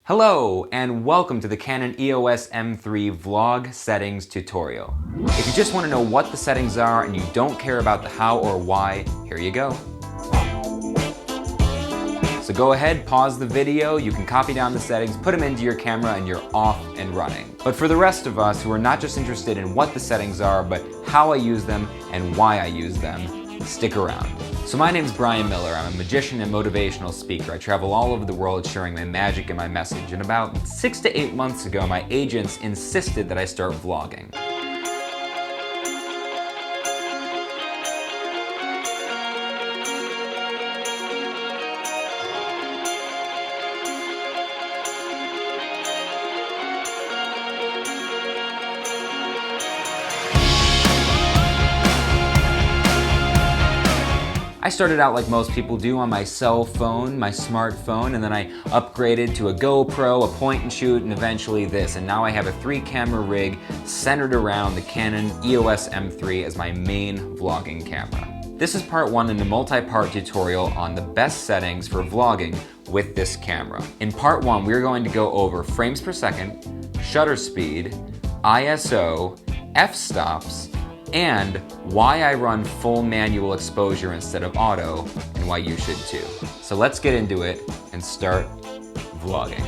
Hello and welcome to the Canon EOS M3 vlog settings tutorial. If you just want to know what the settings are and you don't care about the how or why, here you go. So go ahead, pause the video, you can copy down the settings, put them into your camera and you're off and running. But for the rest of us who are not just interested in what the settings are, but how I use them and why I use them, stick around. So my name's Brian Miller. I'm a magician and motivational speaker. I travel all over the world sharing my magic and my message. And about 6 to 8 months ago, my agents insisted that I start vlogging. I started out like most people do on my cell phone, my smartphone, and then I upgraded to a GoPro, a point and shoot, and eventually this. And now I have a 3-camera rig centered around the Canon EOS M3 as my main vlogging camera. This is part 1 in a multi-part tutorial on the best settings for vlogging with this camera. In part 1, we're going to go over frames per second, shutter speed, ISO, f-stops, and why I run full manual exposure instead of auto, and why you should too. So let's get into it and start vlogging.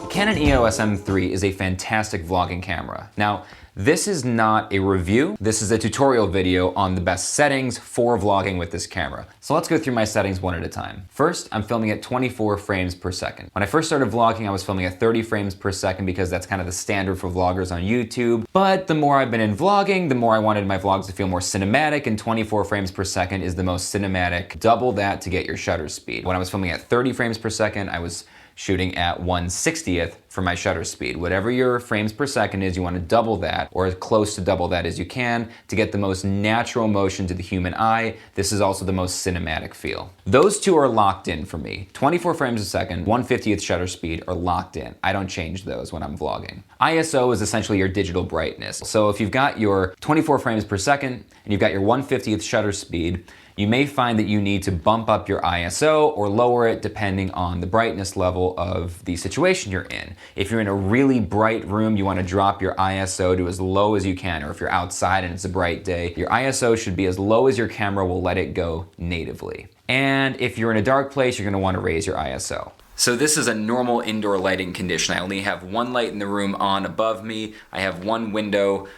The Canon EOS M3 is a fantastic vlogging camera. Now, this is not a review, this is a tutorial video on the best settings for vlogging with this camera. So let's go through my settings one at a time. First, I'm filming at 24 frames per second. When I first started vlogging, I was filming at 30 frames per second because that's kind of the standard for vloggers on YouTube. But the more I've been in vlogging, the more I wanted my vlogs to feel more cinematic, and 24 frames per second is the most cinematic. Double that to get your shutter speed. When I was filming at 30 frames per second, I was shooting at 1/60th for my shutter speed. Whatever your frames per second is, you want to double that, or as close to double that as you can, to get the most natural motion to the human eye. This is also the most cinematic feel. Those two are locked in for me. 24 frames a second, 1/50th shutter speed are locked in. I don't change those when I'm vlogging. ISO is essentially your digital brightness. So if you've got your 24 frames per second and you've got your 1/50th shutter speed, you may find that you need to bump up your ISO or lower it depending on the brightness level of the situation you're in. If you're in a really bright room, you want to drop your ISO to as low as you can, or if you're outside and it's a bright day, your ISO should be as low as your camera will let it go natively. And if you're in a dark place, you're going to want to raise your ISO. So this is a normal indoor lighting condition. I only have one light in the room on above me. I have one window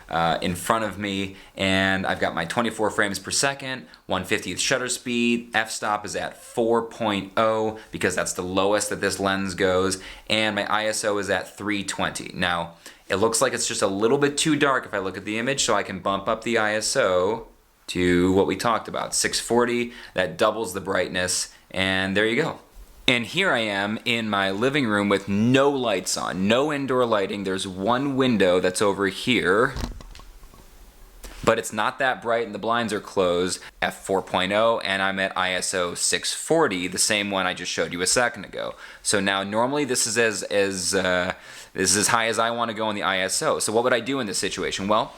in front of me, and I've got my 24 frames per second, 1/50th shutter speed, f-stop is at 4.0 because that's the lowest that this lens goes, and my ISO is at 320. Now, it looks like it's just a little bit too dark if I look at the image, so I can bump up the ISO to what we talked about, 640. That doubles the brightness, and there you go. And here I am in my living room with no lights on, no indoor lighting. There's one window that's over here, but it's not that bright and the blinds are closed, f4.0, and I'm at ISO 640, the same one I just showed you a second ago. So now normally this is as high as I want to go in the ISO. So what would I do in this situation? Well,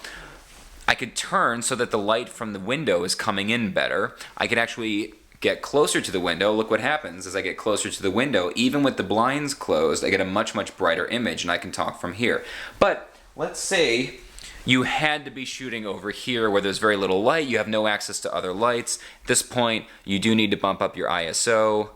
I could turn so that the light from the window is coming in better. I could actually get closer to the window. Look what happens as I get closer to the window. Even with the blinds closed, I get a much, much brighter image, and I can talk from here. But let's say you had to be shooting over here where there's very little light, you have no access to other lights. At this point, you do need to bump up your ISO.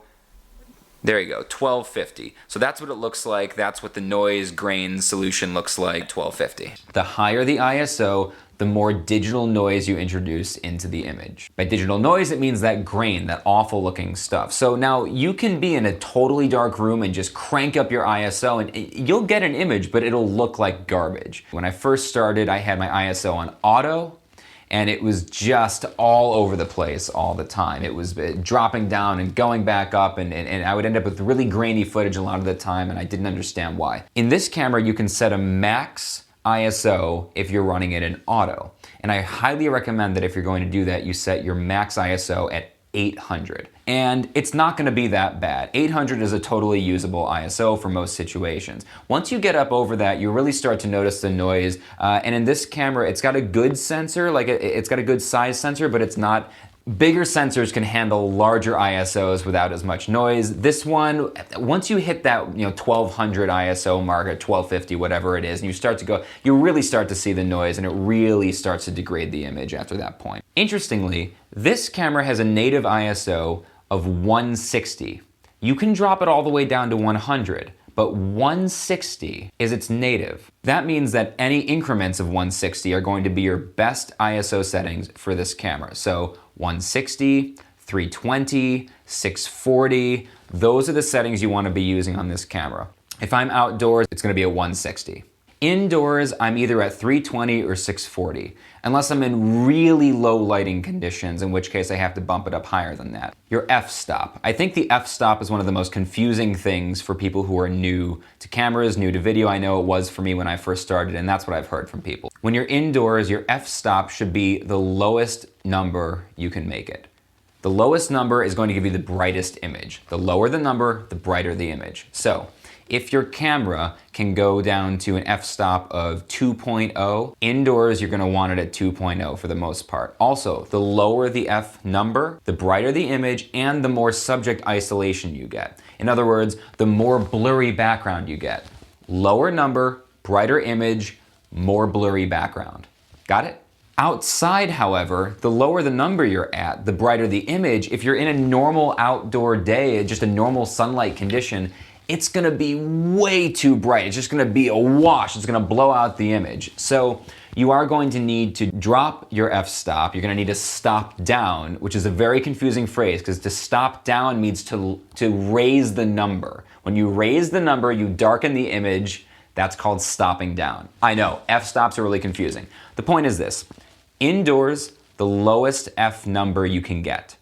There you go, 1250. So that's what it looks like. That's what the noise grain solution looks like, 1250. The higher the ISO, the more digital noise you introduce into the image. By digital noise, it means that grain, that awful looking stuff. So now you can be in a totally dark room and just crank up your ISO and you'll get an image, but it'll look like garbage. When I first started, I had my ISO on auto, and it was just all over the place all the time. It was dropping down and going back up, and I would end up with really grainy footage a lot of the time, and I didn't understand why. In this camera, you can set a max ISO if you're running it in auto. And I highly recommend that if you're going to do that, you set your max ISO at 800. And it's not going to be that bad. 800 is a totally usable ISO for most situations. Once you get up over that, you really start to notice the noise. And in this camera, it's got a good sensor, like it's got a good size sensor, but it's not Bigger sensors can handle larger ISOs without as much noise. This one, once you hit that 1200 ISO mark or 1250, whatever it is, and you start to go, you really start to see the noise and it really starts to degrade the image after that point. Interestingly, this camera has a native ISO of 160. You can drop it all the way down to 100, but 160 is its native. That means that any increments of 160 are going to be your best ISO settings for this camera. So 160, 320, 640, those are the settings you want to be using on this camera. If I'm outdoors, it's going to be a 160. Indoors, I'm either at 320 or 640, unless I'm in really low lighting conditions, in which case I have to bump it up higher than that. Your f-stop. I think the f-stop is one of the most confusing things for people who are new to cameras, new to video. I know it was for me when I first started, and that's what I've heard from people. When you're indoors, your f-stop should be the lowest number you can make it. The lowest number is going to give you the brightest image. The lower the number, the brighter the image. So, if your camera can go down to an f-stop of 2.0, indoors you're gonna want it at 2.0 for the most part. Also, the lower the f number, the brighter the image and the more subject isolation you get. In other words, the more blurry background you get. Lower number, brighter image, more blurry background. Got it? Outside, however, the lower the number you're at, the brighter the image. If you're in a normal outdoor day, just a normal sunlight condition, it's gonna be way too bright. It's just gonna be a wash. It's gonna blow out the image. So you are going to need to drop your f-stop. You're gonna need to stop down, which is a very confusing phrase because to stop down means to raise the number. When you raise the number, you darken the image. That's called stopping down. I know, f-stops are really confusing. The point is this. Indoors, the lowest f number you can get.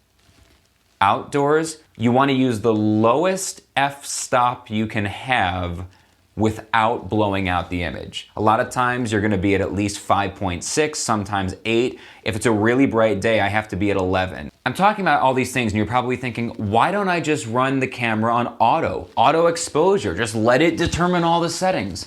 Outdoors, you want to use the lowest f-stop you can have without blowing out the image. A lot of times you're going to be at least 5.6, sometimes 8. If it's a really bright day, I have to be at 11. I'm talking about all these things and you're probably thinking, why don't I just run the camera on auto exposure, just let it determine all the settings?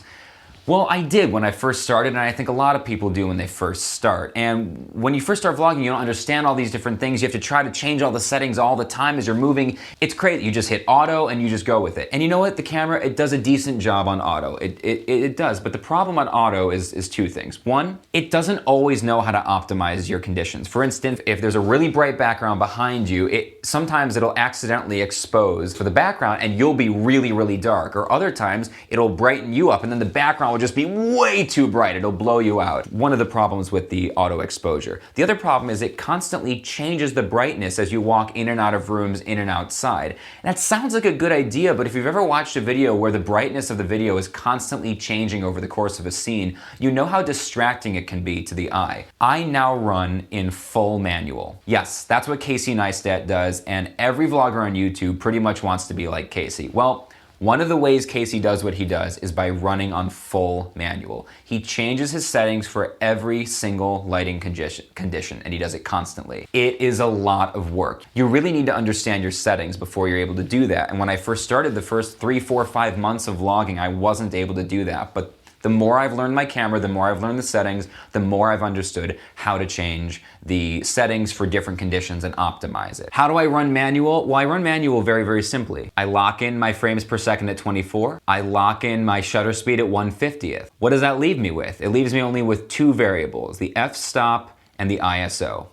Well, I did when I first started, and I think a lot of people do when they first start. And when you first start vlogging, you don't understand all these different things. You have to try to change all the settings all the time as you're moving. It's crazy. You just hit auto and you just go with it. And you know what? The camera, it does a decent job on auto. It does. But the problem on auto is two things. One, it doesn't always know how to optimize your conditions. For instance, if there's a really bright background behind you, sometimes it'll accidentally expose for the background and you'll be really, really dark. Or other times, it'll brighten you up and then the background will just be way too bright. It'll blow you out. One of the problems with the auto exposure. The other problem is it constantly changes the brightness as you walk in and out of rooms, in and outside. And that sounds like a good idea, but if you've ever watched a video where the brightness of the video is constantly changing over the course of a scene, you know how distracting it can be to the eye. I now run in full manual. Yes, that's what Casey Neistat does, and every vlogger on YouTube pretty much wants to be like Casey. Well, one of the ways Casey does what he does is by running on full manual. He changes his settings for every single lighting condition, and he does it constantly. It is a lot of work. You really need to understand your settings before you're able to do that. And when I first started the first 3, 4, 5 months of vlogging, I wasn't able to do that. But the more I've learned my camera, the more I've learned the settings, the more I've understood how to change the settings for different conditions and optimize it. How do I run manual? Well, I run manual very, very simply. I lock in my frames per second at 24. I lock in my shutter speed at 1/50th. What does that leave me with? It leaves me only with 2 variables, the f-stop and the ISO.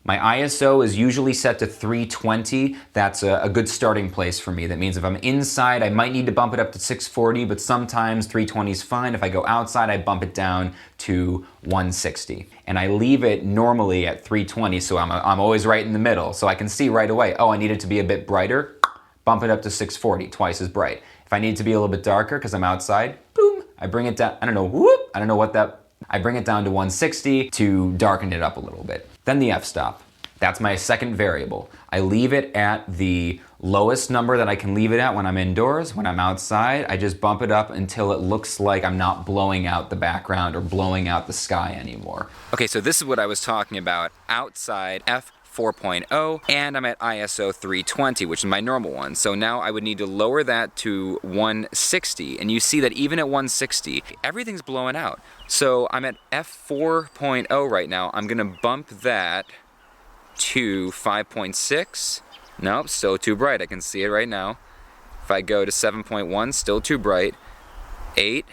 My ISO is usually set to 320. That's a good starting place for me. That means if I'm inside, I might need to bump it up to 640, but sometimes 320 is fine. If I go outside, I bump it down to 160. And I leave it normally at 320, so I'm always right in the middle. So I can see right away, oh, I need it to be a bit brighter, bump it up to 640, twice as bright. If I need it to be a little bit darker because I'm outside, boom, I bring it down, I don't know what that, I bring it down to 160 to darken it up a little bit. Then the f-stop. That's my second variable. I leave it at the lowest number that I can leave it at when I'm indoors. When I'm outside, I just bump it up until it looks like I'm not blowing out the background or blowing out the sky anymore. Okay, so this is what I was talking about. Outside, f4.0, and I'm at ISO 320, which is my normal one. So now I would need to lower that to 160. And you see that even at 160, everything's blowing out. So I'm at f4.0 right now. I'm gonna bump that to 5.6, nope, still too bright. I can see it right now. If I go to 7.1, still too bright. 8,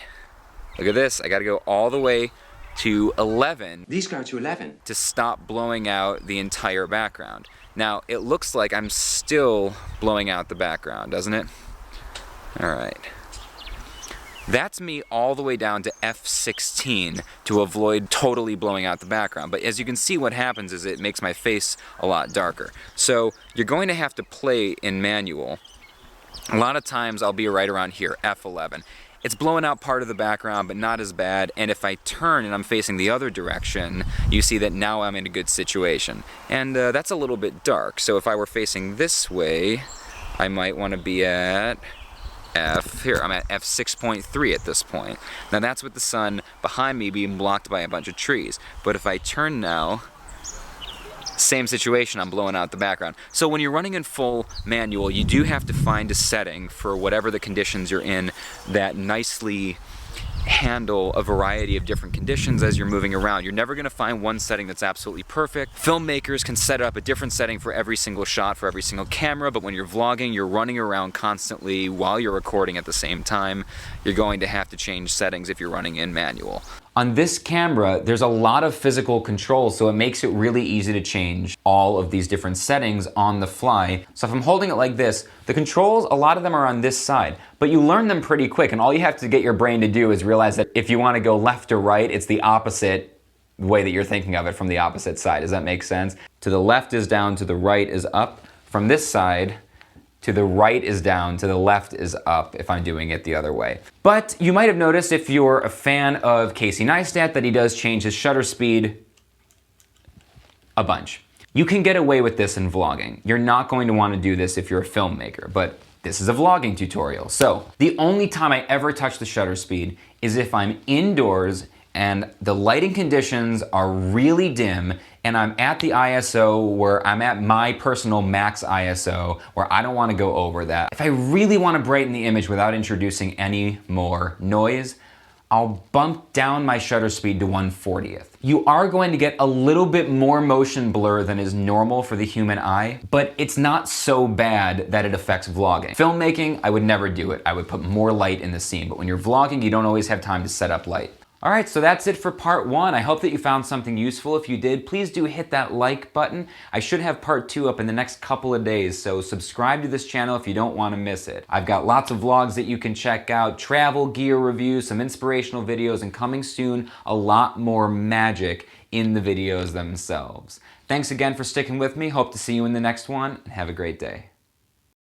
look at this, I gotta go all the way to 11. These go to 11. To stop blowing out the entire background. Now, it looks like I'm still blowing out the background, doesn't it? All right. That's me all the way down to f16 to avoid totally blowing out the background. But as you can see, what happens is it makes my face a lot darker. So you're going to have to play in manual. A lot of times I'll be right around here, f11. It's blowing out part of the background, but not as bad. And if I turn and I'm facing the other direction, you see that now I'm in a good situation. And that's a little bit dark. So if I were facing this way, I might want to be at I'm at f6.3 at this point. Now that's with the sun behind me being blocked by a bunch of trees. But if I turn now, same situation, I'm blowing out the background. So when you're running in full manual, you do have to find a setting for whatever the conditions you're in that nicely handle a variety of different conditions as you're moving around. You're never going to find one setting that's absolutely perfect. Filmmakers can set up a different setting for every single shot, for every single camera, but when you're vlogging, you're running around constantly while you're recording at the same time. You're going to have to change settings if you're running in manual. On this camera, there's a lot of physical control, so it makes it really easy to change all of these different settings on the fly. So if I'm holding it like this, the controls, a lot of them are on this side, but you learn them pretty quick, and all you have to get your brain to do is realize that if you want to go left or right, it's the opposite way that you're thinking of it from the opposite side. Does that make sense? To the left is down, to the right is up. From this side, to the right is down, to the left is up if I'm doing it the other way. But you might have noticed if you're a fan of Casey Neistat that he does change his shutter speed a bunch. You can get away with this in vlogging. You're not going to want to do this if you're a filmmaker, but this is a vlogging tutorial. So the only time I ever touch the shutter speed is if I'm indoors and the lighting conditions are really dim and I'm at the ISO where I'm at my personal max ISO where I don't want to go over that. If I really want to brighten the image without introducing any more noise, I'll bump down my shutter speed to 1/40th. You are going to get a little bit more motion blur than is normal for the human eye, but it's not so bad that it affects vlogging. Filmmaking, I would never do it. I would put more light in the scene, but when you're vlogging, you don't always have time to set up light. All right, so that's it for part 1. I hope that you found something useful. If you did, please do hit that like button. I should have part 2 up in the next couple of days, so subscribe to this channel if you don't want to miss it. I've got lots of vlogs that you can check out, travel gear reviews, some inspirational videos, and coming soon, a lot more magic in the videos themselves. Thanks again for sticking with me. Hope to see you in the next one, and have a great day.